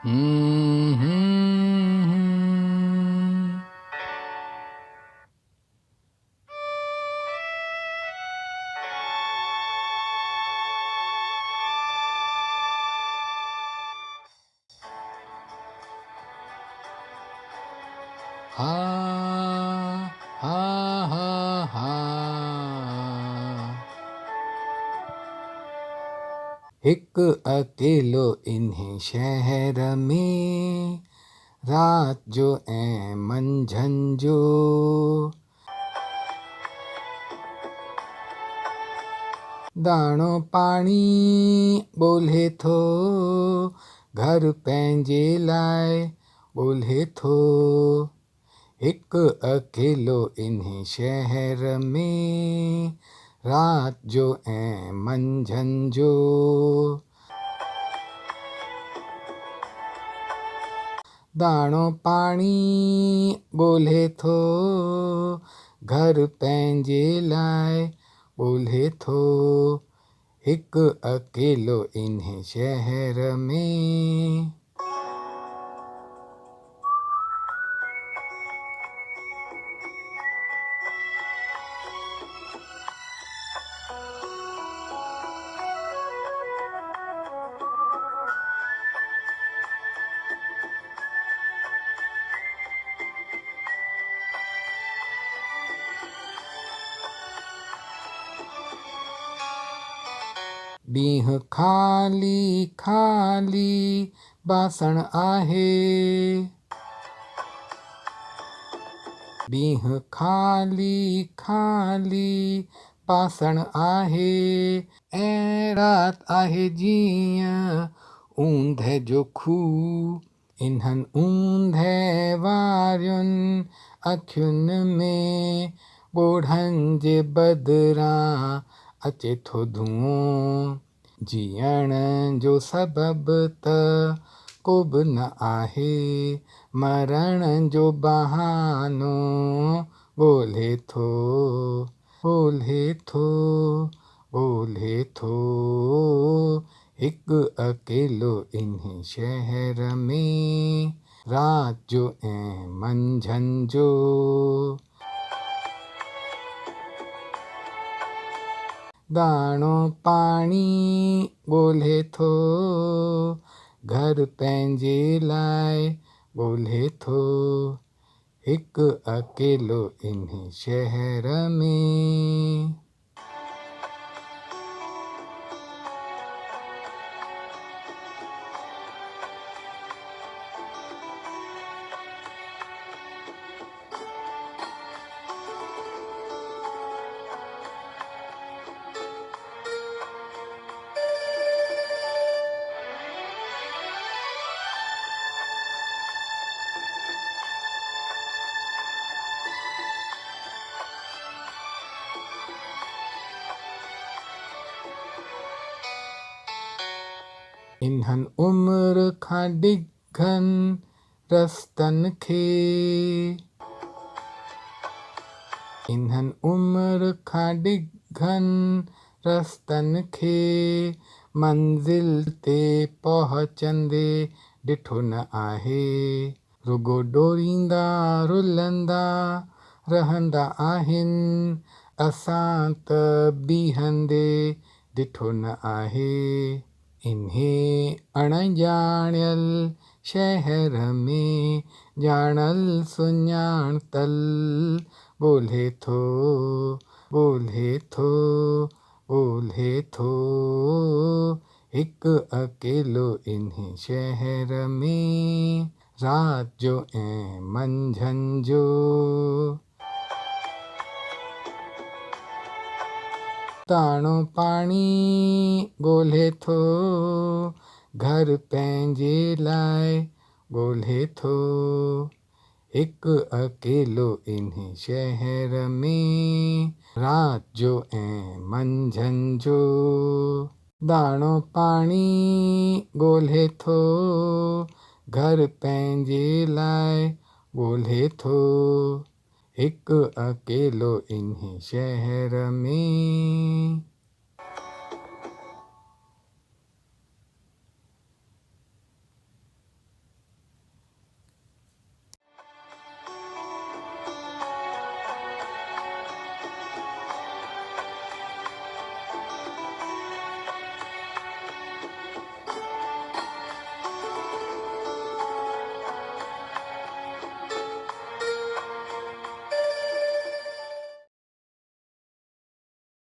Ha, ha, ha, ha. हिक अकेलो इन्हे शहर में, रात जो ऐं मंझंदि जो। दाणो पाणी ॻोल्हे थो, घर पंहिंजे लाइ ॻोल्हे थो। हिक अकेलो इन्हे शहर में, रात जो ऐं मंझंदि जो। दाणो पाणी ॻोल्हे थो, घर पंहिंजे लाइ ॻोल्हे थो। हिक अकेलो इन्हे शहर में। ॾींहुं ख़ाली ख़ाली बासण आहे। ॾींहुं ख़ाली ख़ाली बासण आहे, ऐं रात आहे जीअं ऊंद जो खूह। इन्हनि ऊंद वारियुनि अखियुनि में ॻोढ़नि जे बदिरां अचे थो धुओं। जीअण जो सबबु त को बि न आहे, मरण जो बहानो ॻोल्हे थो, ॻोल्हे थो, ॻोल्हे थो। हिक अकेलो इन्हे शहर में, रात जो ऐं मंझंदि जो। दाणो पाणी ॻोल्हे थो, घर पंहिंजे लाइ ॻोल्हे थो। हिक अकेलो इन्हे शहर में। इन्हनि उमिरि खां डिघनि रस्तनि खे, इन्हनि उमिरि खां डिघनि रस्तनि खे, मंज़िल ते पहुचंदे ॾिठो न आहे। रुगो ॾोरींदा रुलंदा रहंदा आहिनि, असां त बीहंदे ॾिठो न आहे। इन्हे अणॼाणियल शहर में, ॼाणल सुञाणतल ॻोल्हे थो, ॻोल्हे थो, ॻोल्हे थो। हिक अकेलो इन्हे शहर में, रात जो ऐं मंझंदि जो। दाणो पाणी ॻोल्हे थो, घर पंहिंजे लाइ ॻोल्हे थो। हिक अकेलो इन्हे शहर में, रात जो ऐं मंझंदि जो। दाणो पाणी ॻोल्हे थो, घर पंहिंजे लाइ ॻोल्हे थो। हिक अकेलो इन्हे शहर में।